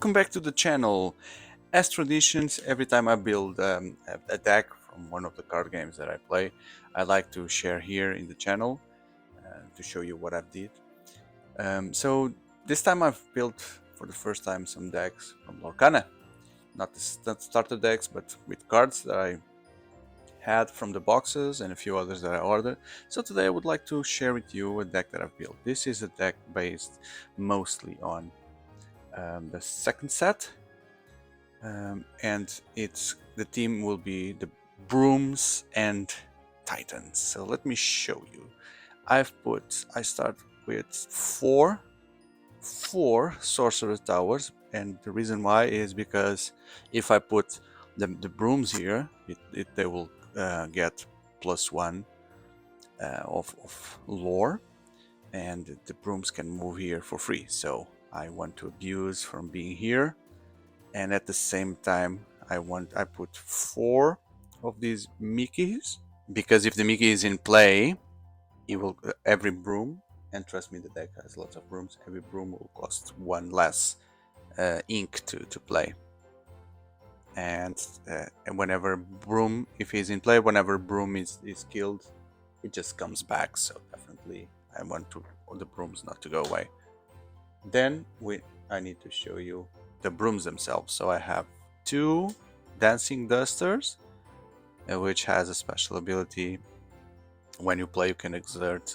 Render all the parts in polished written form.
welcome back to the channel. As traditions, every time I build a deck from one of the card games that I play, I like to share here in the channel to show you what I did. So this time I've built for the first time some decks from Lorcana. Not starter decks, but with cards that I had from the boxes and a few others that I ordered. So today I would like to share with you a deck that I've built. This is a deck based mostly on the second set, and the theme will be the Brooms and Titans. So let me show you. I start with four Sorcerer towers, and the reason why is because if I put the Brooms here, they will get +1 of lore, and the Brooms can move here for free. So I want to abuse from being here, and at the same time I put 4 of these Mickeys, because if the Mickey is in play, it will every broom, and trust me, the deck has lots of brooms, every broom will cost 1 less ink to play. And whenever broom, if he's in play, whenever broom is killed, it just comes back. So definitely I want the brooms not to go away. Then I need to show you the brooms themselves. So I have 2 dancing dusters, which has a special ability. When you play, you can exert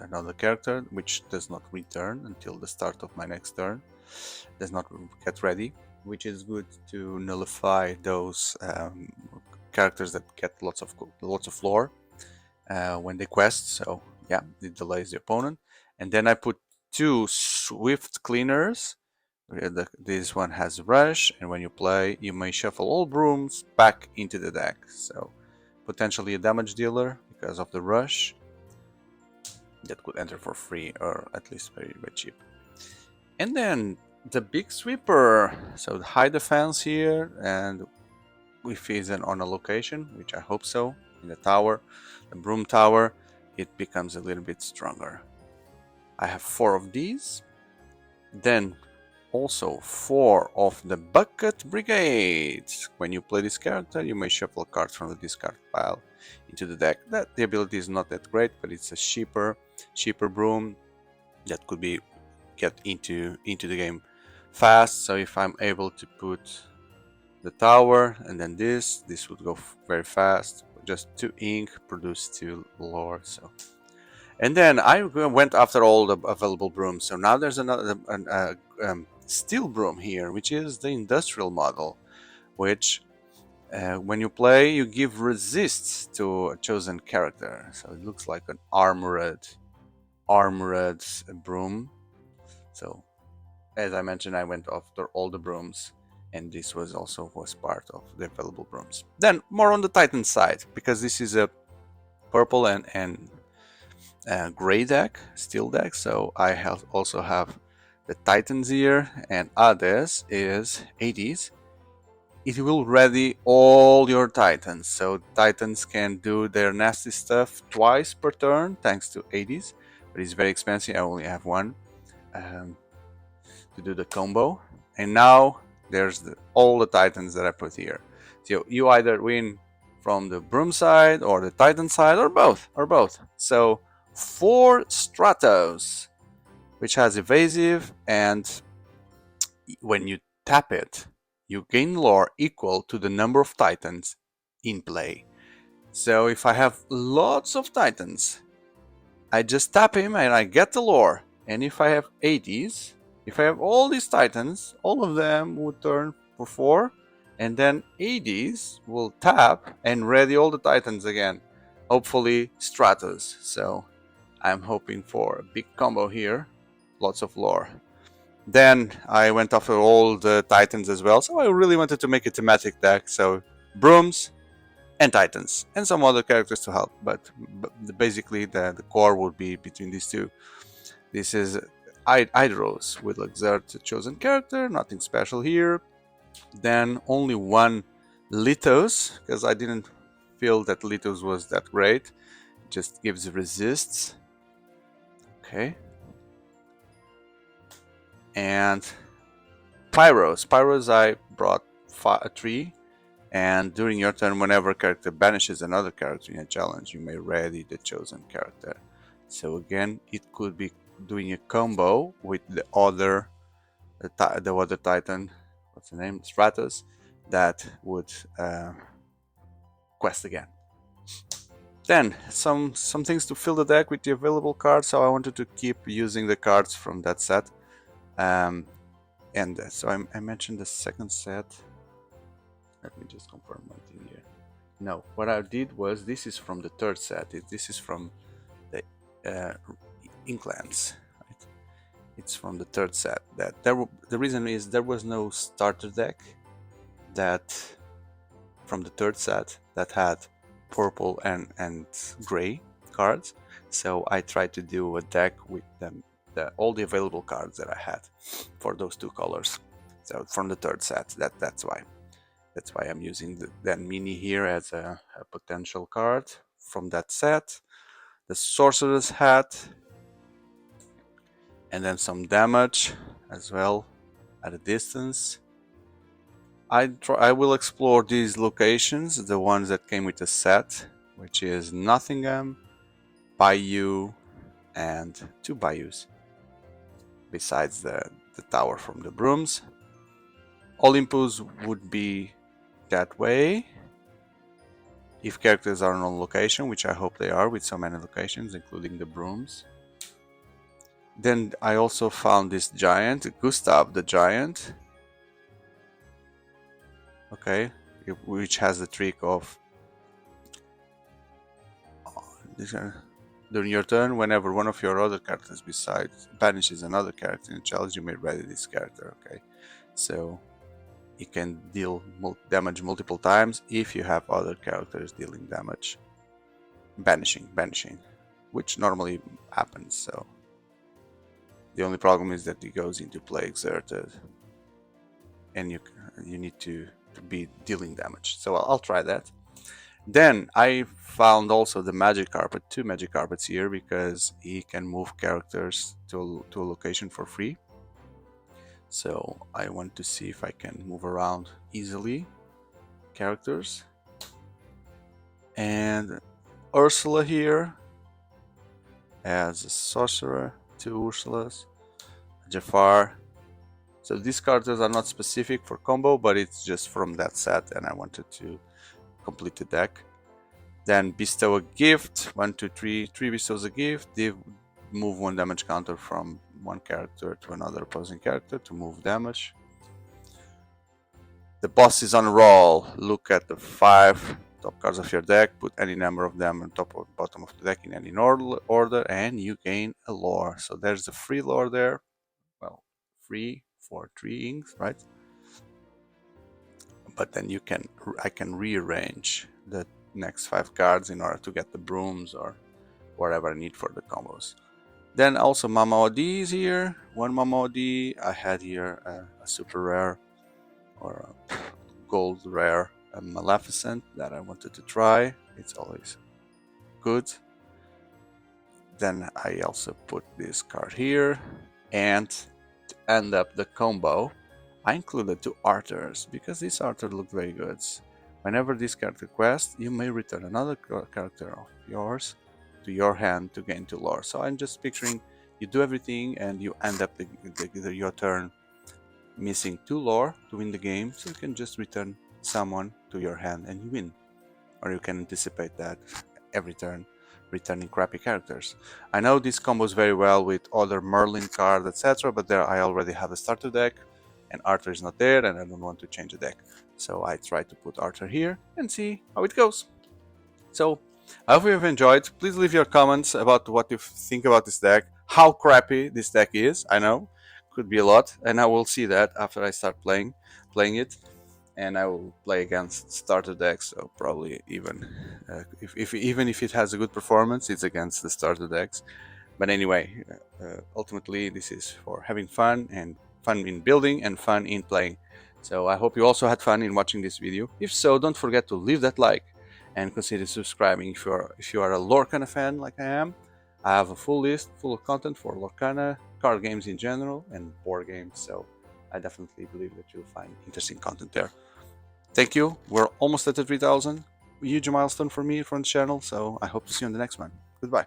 another character, which does not return until the start of my next turn. Does not get ready, which is good to nullify those characters that get lots of lore when they quest. So yeah, it delays the opponent. And then I put 2 swift cleaners. This one has rush, and when you play, you may shuffle all brooms back into the deck. So potentially a damage dealer because of the rush that could enter for free, or at least very, very cheap. And then the big sweeper, so the high defense here, and if he's on a location, which I hope so, in the tower, the broom tower, it becomes a little bit stronger. I have 4 of these. Then also 4 of the bucket brigades. When you play this character, you may shuffle cards from the discard pile into the deck. That the ability is not that great, but it's a cheaper broom that could be get into the game fast. So if I'm able to put the tower and then this would go very fast. Just 2 ink, produce 2 lore. So, and then I went after all the available brooms. So now there's another steel broom here, which is the industrial model, which when you play, you give resists to a chosen character. So it looks like an armored broom. So as I mentioned, I went after all the brooms, and this was part of the available brooms. Then more on the Titan side, because this is a purple and gray deck, steel deck. So I also have the Titans here, and others is 80s. It will ready all your Titans, so Titans can do their nasty stuff twice per turn thanks to 80s, but it's very expensive. I only have 1 to do the combo. And now there's all the Titans that I put here. So you either win from the Broom side or the Titan side, or both. So 4 Stratos, which has evasive, and when you tap it, you gain lore equal to the number of Titans in play. So if I have lots of Titans, I just tap him and I get the lore. And if I have 80s, if I have all these Titans, all of them would turn for 4, and then 80s will tap and ready all the Titans again. Hopefully Stratos. So I'm hoping for a big combo here, lots of lore. Then I went after all the Titans as well, so I really wanted to make a thematic deck. So Brooms and Titans, and some other characters to help, but basically the core would be between these 2. This is Hydros will exert a chosen character, nothing special here. Then only 1 Lithos, because I didn't feel that Lithos was that great. Just gives resists. Okay. And Pyros. Pyros, I brought 3, and during your turn, whenever a character banishes another character in a challenge, you may ready the chosen character. So again, it could be doing a combo with the other Titan, what's the name, Stratos, that would quest again. Then some things to fill the deck with the available cards. So I wanted to keep using the cards from that set, and so I mentioned the second set. Let me just confirm one thing here. No, what I did was, this is from the third set. This is from the Inklands. Right? It's from the third set. The reason is there was no starter deck that from the third set that had purple and gray cards. So I tried to do a deck with them, all the available cards that I had for those 2 colors. So from the third set, that's why. That's why I'm using that Minnie here as a potential card from that set. The Sorcerer's Hat, and then some damage as well at a distance. I will explore these locations, the ones that came with the set, which is Nottingham, Bayou, and 2 Bayous, besides the tower from the Brooms. Olympus would be that way, if characters are on location, which I hope they are with so many locations, including the Brooms. Then I also found this giant, Gustav the giant. Okay, which has the trick of during your turn, whenever one of your other characters besides banishes another character in a challenge, you may ready this character. Okay, so you can deal damage multiple times if you have other characters dealing damage. Banishing, which normally happens. So the only problem is that it goes into play exerted, and you need to be dealing damage. So I'll try that. Then I found also the magic carpet, 2 magic carpets here, because he can move characters to a location for free. So I want to see if I can move around easily characters. And Ursula here as a sorcerer, 2 Ursulas, Jafar. So these characters are not specific for combo, but it's just from that set, and I wanted to complete the deck. Then bestow a gift, 1, 2, 3, 3 bestows a gift. They move 1 damage counter from one character to another opposing character to move damage. The boss is on a roll. Look at the 5 top cards of your deck, put any number of them on top or bottom of the deck in any order, and you gain a lore. So there's the free lore there. Well, free for 3 inks, right? But then I can rearrange the next 5 cards in order to get the brooms or whatever I need for the combos. Then also Mama Odie is here. 1 Mama Odie. I had here a super rare or a gold rare, a Maleficent that I wanted to try. It's always good. Then I also put this card here, and to end up the combo, I included 2 Arthurs because this Arthur looked very good. Whenever this character quests, you may return another character of yours to your hand to gain 2 lore. So I'm just picturing you do everything and you end up your turn missing 2 lore to win the game, so you can just return someone to your hand and you win. Or you can anticipate that every turn, returning crappy characters. I know this combos very well with other Merlin cards, etc., but there I already have a starter deck, and Arthur is not there, and I don't want to change the deck. So I try to put Arthur here and see how it goes. So I hope you have enjoyed. Please leave your comments about what you think about this deck, how crappy this deck is. I know, could be a lot, and I will see that after I start playing it. And I will play against starter decks, so probably even even if it has a good performance, it's against the starter decks. But anyway, ultimately this is for having fun, and fun in building and fun in playing. So I hope you also had fun in watching this video. If so, don't forget to leave that like and consider subscribing if you are a Lorcana fan like I am. I have a full list full of content for Lorcana, card games in general, and board games. So I definitely believe that you'll find interesting content there. Thank you. We're almost at the 3,000. Huge milestone for me from the channel, so I hope to see you on the next one. Goodbye.